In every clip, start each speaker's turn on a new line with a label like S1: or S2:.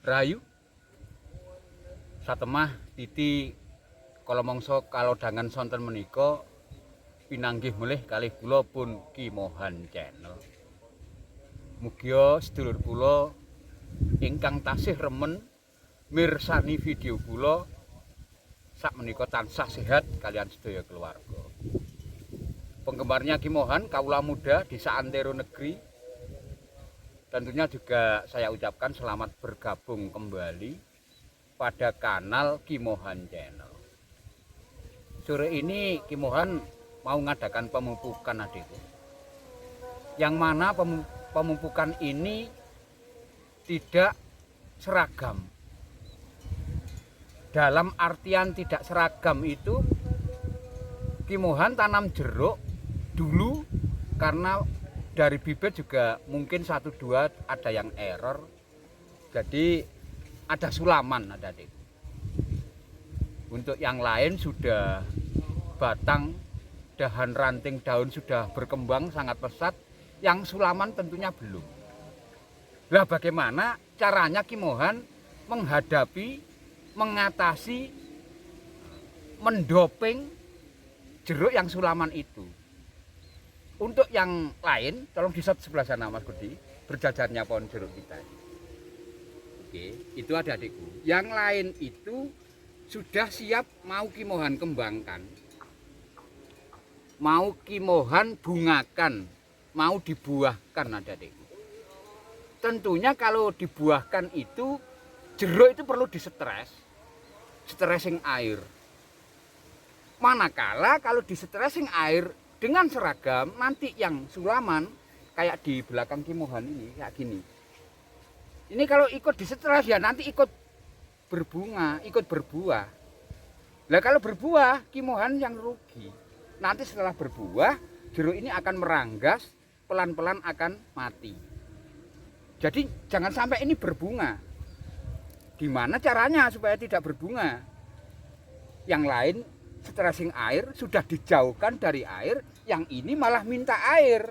S1: Rahayu satemah titi kala mangsa kalodhangan sonten menika pinanggih melih kalih kula pun Ki Mohan Channel. Mugia sedulur kula ingkang tasih remen mirsani video kula sakmenika tansah sehat kalian sedaya keluarga. Penggemarnya Ki Mohan, kaula muda di Saantero Negeri. Tentunya juga saya ucapkan selamat bergabung kembali pada kanal Ki Mohan Channel. Sore ini Ki Mohan mau ngadakan pemupukan adikku. Yang mana pemupukan ini tidak seragam. Dalam artian tidak seragam itu Ki Mohan tanam jeruk dulu karena dari bibit juga mungkin 1-2 ada yang error. Jadi ada sulaman ada adik. Untuk yang lain sudah batang, dahan ranting daun sudah berkembang sangat pesat. Yang sulaman tentunya belum. Lah bagaimana caranya Ki Mohan menghadapi, mengatasi, mendoping jeruk yang sulaman itu? Untuk yang lain, tolong di sebelah sana Mas Budi, berjajarnya pohon jeruk kita. Oke, itu ada adikku. Yang lain itu sudah siap mau Ki Mohan kembangkan. Mau Ki Mohan bungakan. Mau dibuahkan ada adikku. Tentunya kalau dibuahkan itu jeruk itu perlu disetres, stressing air. Manakala kalau distressing air dengan seragam nanti yang sulaman kayak di belakang Ki Mohan ini kayak gini. Ini kalau ikut disetres ya nanti ikut berbunga, ikut berbuah. Lah kalau berbuah Ki Mohan yang rugi. Nanti setelah berbuah jeruk ini akan meranggas, pelan-pelan akan mati. Jadi jangan sampai ini berbunga. Gimana caranya supaya tidak berbunga? Yang lain stressing air sudah dijauhkan dari air, yang ini malah minta air.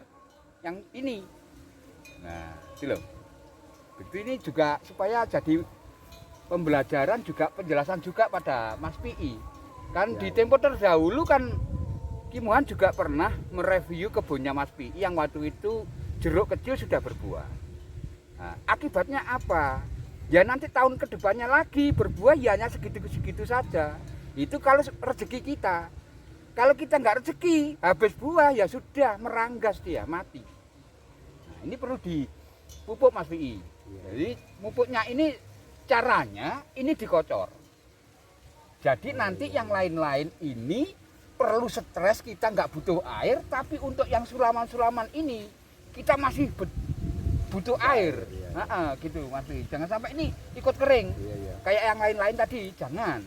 S1: Yang ini. Nah, itu loh. Ini juga supaya jadi pembelajaran juga penjelasan juga pada Mas PI. Kan di tempo terdahulu kan Ki Mohan juga pernah mereview kebunnya Mas PI yang waktu itu jeruk kecil sudah berbuah. Nah, akibatnya apa? Ya nanti tahun kedepannya lagi berbuah ya hanya segitu-segitu saja. Itu kalau rezeki kita. Kalau kita nggak rezeki, habis buah ya sudah meranggas dia, mati. Nah, ini perlu dipupuk Mas PI. Jadi pupuknya ini caranya ini dikocor. Jadi nanti yang lain-lain ini perlu stres, kita nggak butuh air, tapi untuk yang sulaman-sulaman ini kita masih butuh air. Gitu Mas PI. Jangan sampai ini ikut kering. Kayak yang lain-lain tadi, jangan.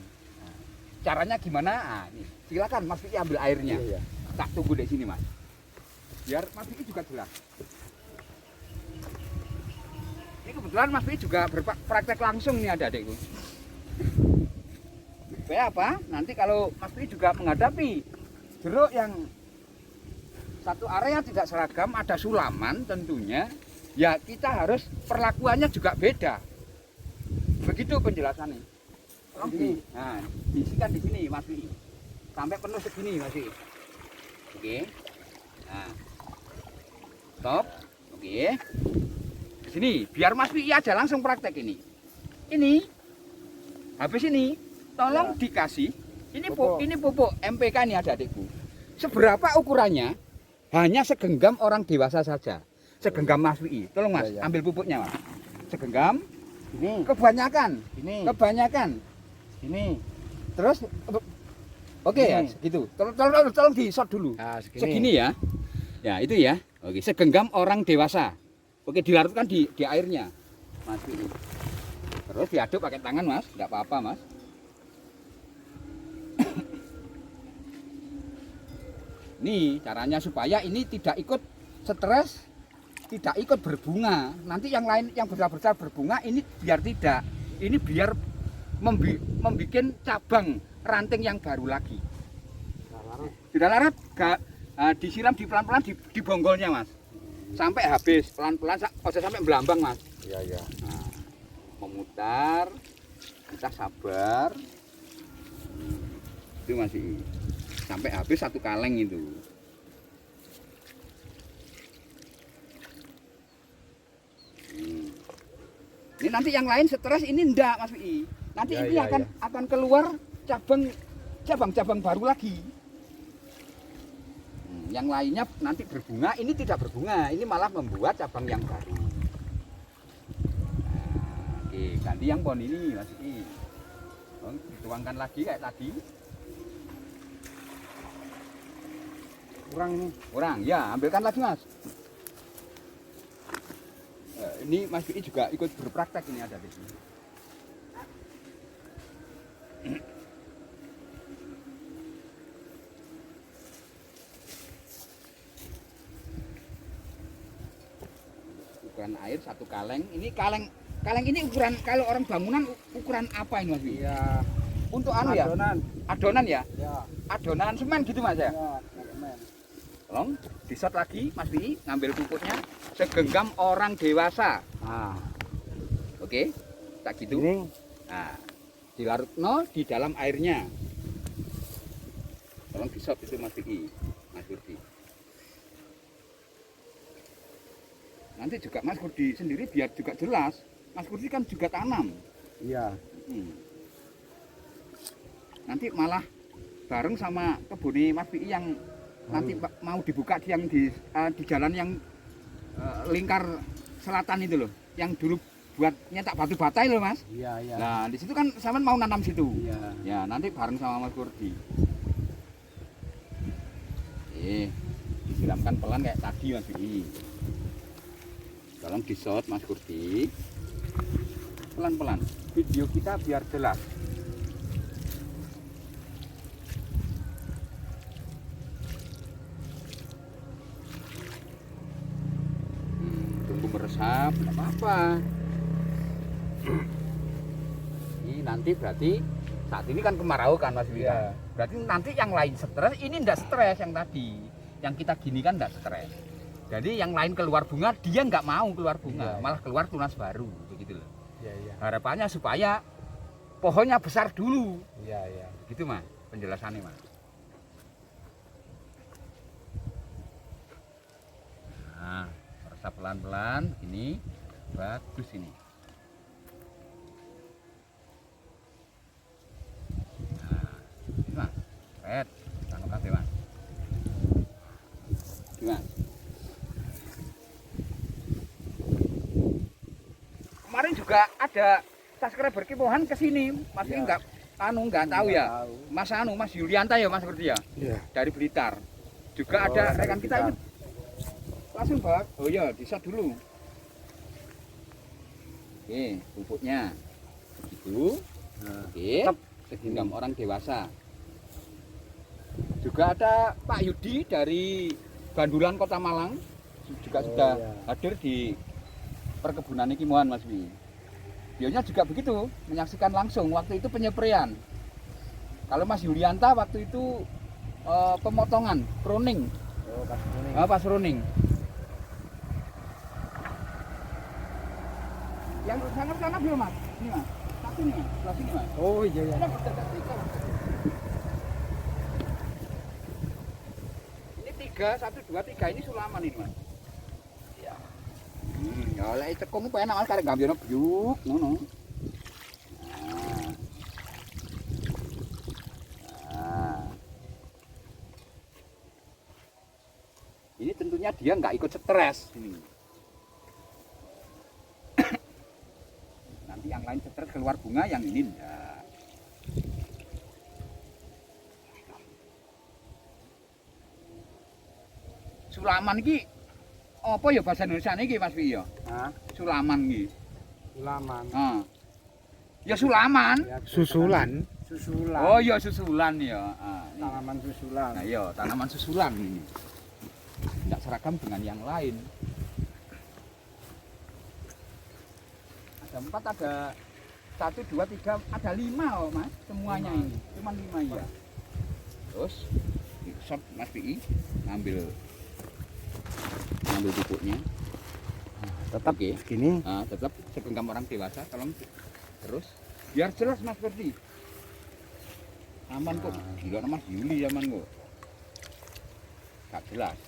S1: Caranya gimana? Nah, ini. Silakan Mas Vicky ambil airnya. Tak tunggu di sini Mas. Biar Mas Vicky juga jelas. Ini kebetulan Mas Vicky juga berpraktek langsung nih ada adikku. Supaya apa? Nanti kalau Mas Vicky juga menghadapi jeruk yang satu area tidak seragam, ada sulaman tentunya, ya kita harus perlakuannya juga beda. Begitu penjelasannya. Nah, diisikan di sini Mas Wi. Sampai penuh segini Mas Wi. Oke. Nah. Stop. Oke. Di sini biar Mas Wi aja langsung praktek ini. Ini habis ini tolong dikasih ini pupuk MPK ini ada adikku. Seberapa ukurannya? Hanya segenggam orang dewasa saja. Segenggam Mas Wi. Tolong Mas, ambil pupuknya Mas. Segenggam. Ini kebanyakan. Kebanyakan. Ini terus oke ya gitu. Tolong di shot dulu. Nah, segini ya. Ya itu ya. Oke, segenggam orang dewasa. Oke, dilarutkan di airnya. Mas ini. Terus diaduk pakai tangan Mas, enggak apa-apa Mas. Nih caranya supaya ini tidak ikut stres, tidak ikut berbunga. Nanti yang lain yang besar-besar berbunga ini biar tidak. Ini biar membuat cabang ranting yang baru lagi. Sudah larat, disiram di pelan-pelan di bonggolnya Mas. Sampai habis pelan-pelan, sampai melambang Mas.
S2: Iya.
S1: Nah, memutar, kita sabar. Itu masih sampai habis satu kaleng itu. Ini nanti yang lain stres, ini enggak Mas Pi. Nanti
S2: Ya,
S1: ini
S2: ya,
S1: akan keluar cabang-cabang baru lagi. Yang lainnya nanti berbunga, ini tidak berbunga, ini malah membuat cabang yang baru. Nah, oke, ganti yang pohon ini Mas Pi. Dituangkan lagi kayak tadi. Kurang, ya ambilkan lagi Mas. Ini Mas Pi juga ikut berpraktek, ini ada di sini. Ukuran air satu kaleng. Ini kaleng ini ukuran, kalau orang bangunan ukuran apa ini Mas Pi?
S2: Iya.
S1: Untuk anu ya? Adonan ya?
S2: Ya.
S1: Adonan semen gitu Mas ya?
S2: Ya, semen.
S1: Tolong disot lagi Mas Pi, ngambil pupuknya segenggam orang dewasa.
S2: Nah,
S1: Oke, tak gitu.
S2: ini
S1: Nah, dilarutno di dalam airnya. Tolong disot itu Mas Pi, Mas Kurdi. Nanti juga Mas Kurdi sendiri biar juga jelas. Mas Kurdi kan juga tanam.
S2: iya.
S1: Nanti malah bareng sama kebun Mas Pi yang nanti mau dibuka yang di jalan yang lingkar selatan itu loh, yang dulu buat nyetak batu bata loh Mas.
S2: Iya, iya.
S1: Nah di situ kan sama mau nanam situ.
S2: Iya.
S1: Ya nanti bareng sama Mas Kurdi. Disiramkan pelan kayak tadi Mas Pi. Tolong disot Mas Kurdi. Pelan-pelan. Video kita biar jelas. Tunggu meresap, nggak apa-apa. Ini nanti berarti saat ini kan kemarau kan Mas Pi.
S2: Iya.
S1: Berarti nanti yang lain stres, ini enggak stres yang tadi. Yang kita gini kan enggak stres. Jadi yang lain keluar bunga, dia nggak mau keluar bunga,
S2: Iya.
S1: malah keluar tunas baru, begitu loh.
S2: Iya, iya.
S1: Harapannya supaya pohonnya besar dulu,
S2: Iya, iya.
S1: gitu Mas, penjelasannya Mas. Nah, meresap pelan-pelan, ini bagus ini. Nah, ini Mas, red, tangkap kafe Mas. Gimana? Kemarin juga ada subscriber Kimohan ke sini, Mas
S2: Ya.
S1: enggak tahu ya.
S2: Tahu.
S1: Mas Yulianta ya Mas Kurdi ya,
S2: Iya.
S1: dari Blitar. Juga
S2: Oh,
S1: ada
S2: dari
S1: rekan kita
S2: Blitar.
S1: ini. Langsung Pak. Oh iya, disat dulu. Oke, pupuknya. Gitu.
S2: Nah,
S1: Oke, segenggam orang dewasa. Juga ada Pak Yudi dari Bandulan Kota Malang, juga
S2: Oh,
S1: sudah
S2: iya.
S1: hadir di perkebunan Kimohan Mas Pi. Beliaunya juga begitu, menyaksikan langsung waktu itu penyepraian. Kalau Mas Yulianta waktu itu pemotongan, pruning,
S2: oh, pas kuning.
S1: pas pruning. Yang sana belum Mas? Ini Mas, satu nih Mas, sebelah sini Mas.
S2: Oh, iya, iya.
S1: Ini 3, 1, 2, 3 ini sulaman ini Mas. Ya. Ya lek cekung ku enak Mas karek gambyono byuk ngono. Nah. Nah. Ini tentunya dia nggak ikut stres ini. Nanti yang lain stres keluar bunga, yang ini enggak. Sulaman iki apa ya bahasa Indonesia niki Mas Pi ya?
S2: Hah?
S1: Sulaman iki.
S2: Sulaman.
S1: Ya sulaman.
S2: Ya,
S3: Susulan.
S2: Susulan.
S1: Oh iya susulan ya. Ini.
S2: Tanaman susulan.
S1: Nah iya tanaman susulan ini. Tidak seragam dengan yang lain. Ada 4, ada 1, 2, 3, ada 5 oh Mas. Semuanya ini. Cuman 5 ya. Terus shot Mas Pi ngambil pupuknya.
S2: Tetap
S1: Oke.
S2: gini.
S1: Nah, tetap segenggam orang dewasa, tolong terus biar jelas Mas Ferdi. Aman kok, gila Mas Yuli aman kok. Gak jelas.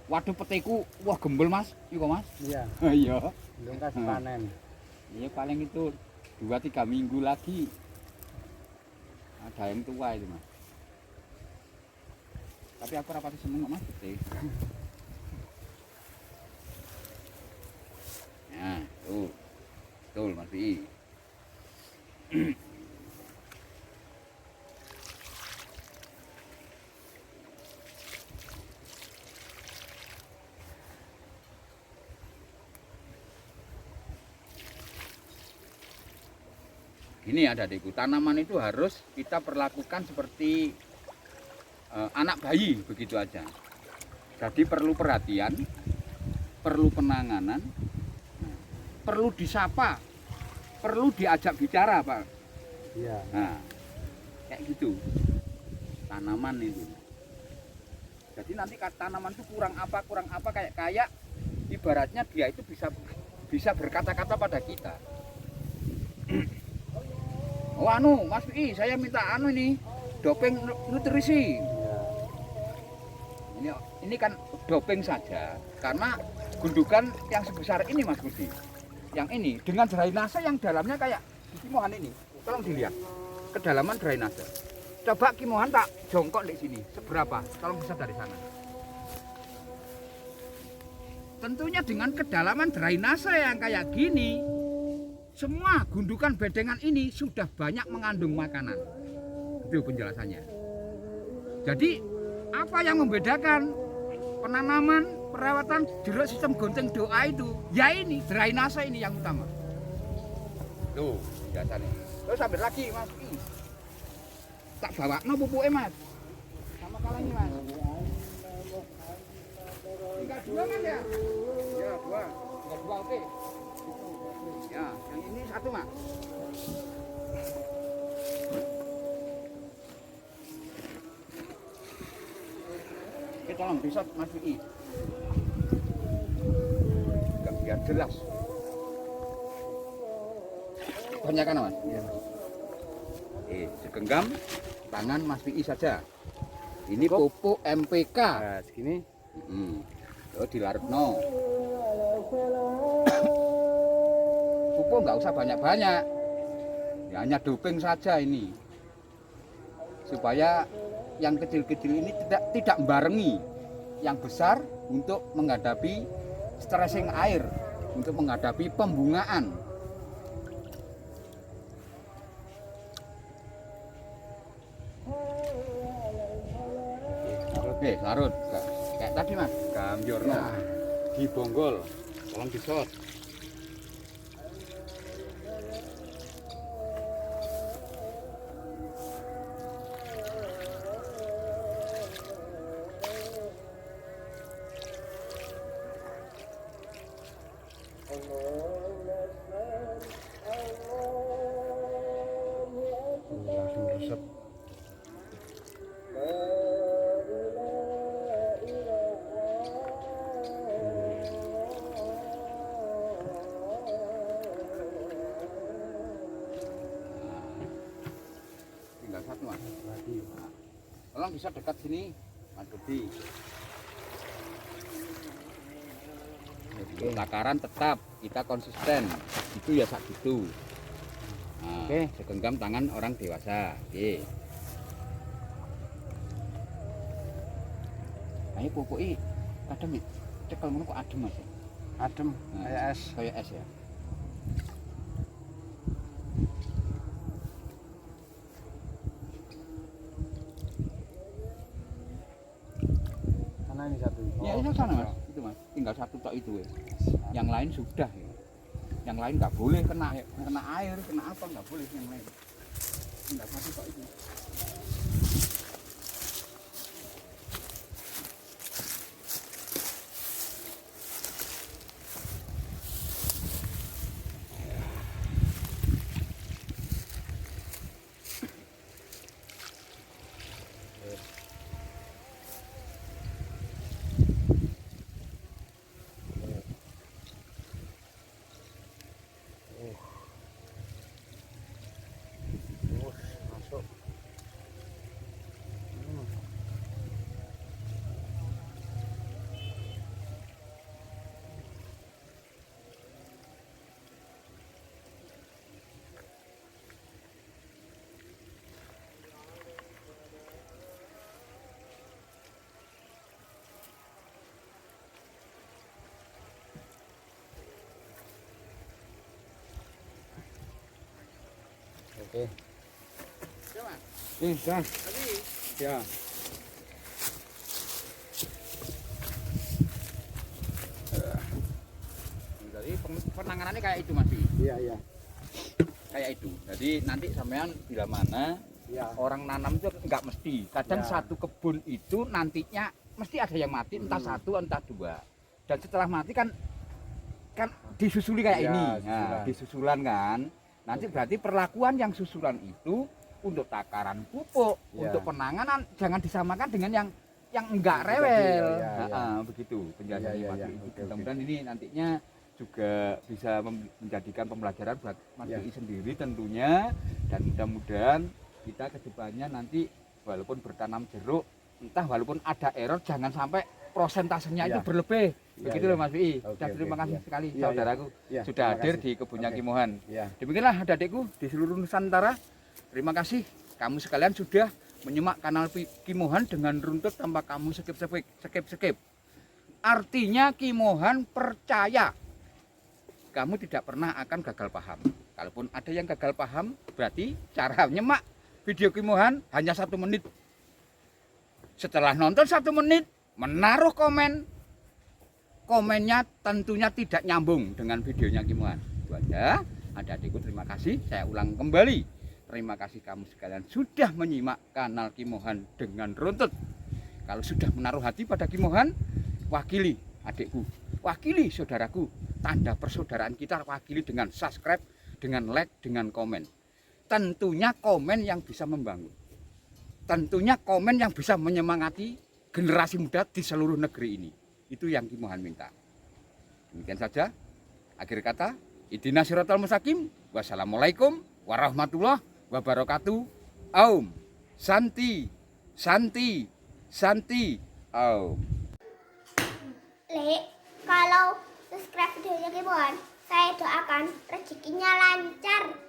S1: Waduh peteku, wah gembel Mas, iku Mas.
S2: Iya.
S1: Iya.
S2: Belum kasih panen.
S1: Iya paling itu 2-3 minggu lagi. Ada yang tua itu Mas. Tapi aku rapati seneng kok Mas pete. Nah, tuh. Betul Mas Pi. Ini ada adikku, tanaman itu harus kita perlakukan seperti anak bayi begitu aja. Jadi perlu perhatian, perlu penanganan, perlu disapa, perlu diajak bicara Pak.
S2: Iya.
S1: Nah, kayak gitu tanaman itu. Jadi nanti tanaman itu kurang apa kayak ibaratnya dia itu bisa berkata-kata pada kita. Oh anu, Mas Pi, saya minta anu ini doping nutrisi.
S2: Iya.
S1: Ini kan doping saja karena gundukan yang sebesar ini Mas Budi. Yang ini dengan drainase yang dalamnya kayak di Kimohan ini. Tolong dilihat kedalaman drainase. Coba Kimohan tak jongkok di sini seberapa? Tolong bisa dari sana. Tentunya dengan kedalaman drainase yang kayak gini, semua gundukan bedengan ini sudah banyak mengandung makanan. Itu penjelasannya. Jadi apa yang membedakan penanaman, perawatan jeruk sistem gonceng doa itu? Ya ini drainase ini yang utama. Tuh biasanya. Terus ambil lagi Mas. Tak bawa no pupuknya Mas. Sama kali ini Mas. Tinggal 2 Mas ya? Ya 2. Tinggal 2 oke. Ya, yang ini 1 Mas. Oke, tolong bisa Mas Pi. Enggak biar jelas. Banyakan Mas?
S2: Iya.
S1: Segenggam tangan Mas Pi saja. Ini pupuk MPK.
S2: Nah, segini.
S1: Dilarutno. Pupuk nggak usah banyak-banyak, ya, hanya doping saja ini, supaya yang kecil-kecil ini tidak membarengi yang besar untuk menghadapi stressing air, untuk menghadapi pembungaan. Oke, larut kayak tadi Mas, gambiorno di bonggol, tolong disot.
S2: Langsung resep.
S1: Tinggal 1 Mas.
S2: Lagi.
S1: Tolong bisa dekat sini, Mas Budi. Takaran tetap, kita konsisten. Itu ya sak gitu. Nah,
S2: Oke.
S1: segenggam tangan orang dewasa. Oke. Ayo pupuki kadang cekel ngono kok adem Mas.
S2: Adem
S1: Nah,
S2: kayak es.
S1: kayak es ya.
S2: Sana ini 1.
S1: Ya itu sana Mas, itu Mas. Tinggal 1 tok itu ya. Yang lain sudah ya. Yang lain nggak boleh kena air, kena apa nggak boleh yang lain. Tinggal 1 tok itu.
S2: Oke.
S1: Coba.
S2: Dah.
S1: Tadi
S2: Ya.
S1: jadi penanganannya kayak itu Mas.
S2: Iya, iya.
S1: Kayak itu. Jadi nanti sampean bila mana
S2: Iya.
S1: orang nanam itu enggak mesti. Kadang
S2: Ya.
S1: satu kebun itu nantinya mesti ada yang mati, entah satu entah dua. Dan setelah mati kan disusuli kayak
S2: Ya,
S1: ini.
S2: susulan.
S1: Nah, disusulan kan. Nanti berarti perlakuan yang susulan itu untuk takaran pupuk,
S2: Ya.
S1: untuk penanganan jangan disamakan dengan yang enggak
S2: Yang
S1: rewel.
S2: tadi, ya.
S1: Begitu penjelasannya
S2: Ya,
S1: Mas
S2: ya,
S1: Dwi.
S2: oke,
S1: Mudah-mudahan ini nantinya juga bisa menjadikan pembelajaran buat Mas
S2: Ya.
S1: Dwi sendiri tentunya, dan mudah-mudahan kita kedepannya nanti walaupun bertanam jeruk, entah walaupun ada error jangan sampai prosentasenya
S2: Ya.
S1: itu berlebih.
S2: Ya,
S1: Begitu
S2: ya.
S1: loh Mas Dwi.
S2: Oke,
S1: Dan terima
S2: oke,
S1: kasih
S2: ya.
S1: sekali
S2: Ya,
S1: saudaraku
S2: Ya,
S1: sudah
S2: terima
S1: hadir
S2: kasih.
S1: di kebunnya
S2: Oke.
S1: Kimohan.
S2: Ya.
S1: Demikianlah adik-adikku di seluruh Nusantara. Terima kasih kamu sekalian sudah menyimak kanal Kimohan dengan runtut tanpa kamu skip. Artinya Kimohan percaya kamu tidak pernah akan gagal paham. Kalaupun ada yang gagal paham, berarti cara nyimak video Kimohan hanya 1 menit. Setelah nonton 1 menit, menaruh komennya tentunya tidak nyambung dengan videonya Kimohan. Itu aja. Adik-adikku terima kasih. Saya ulang kembali. Terima kasih kamu sekalian sudah menyimak kanal Kimohan dengan runtut. Kalau sudah menaruh hati pada Kimohan, wakili adikku, wakili saudaraku, tanda persaudaraan kita wakili dengan subscribe, dengan like, dengan komen. Tentunya komen yang bisa membangun. Tentunya komen yang bisa menyemangati generasi muda di seluruh negeri ini. Itu yang Kimohan minta. Demikian saja. Akhir kata, ihdinas siratal mustaqim. Wassalamualaikum warahmatullahi wabarakatuh. Aum. Santi. Aum.
S3: Lek, kalau subscribe videonya Kimohan, saya doakan rezekinya lancar.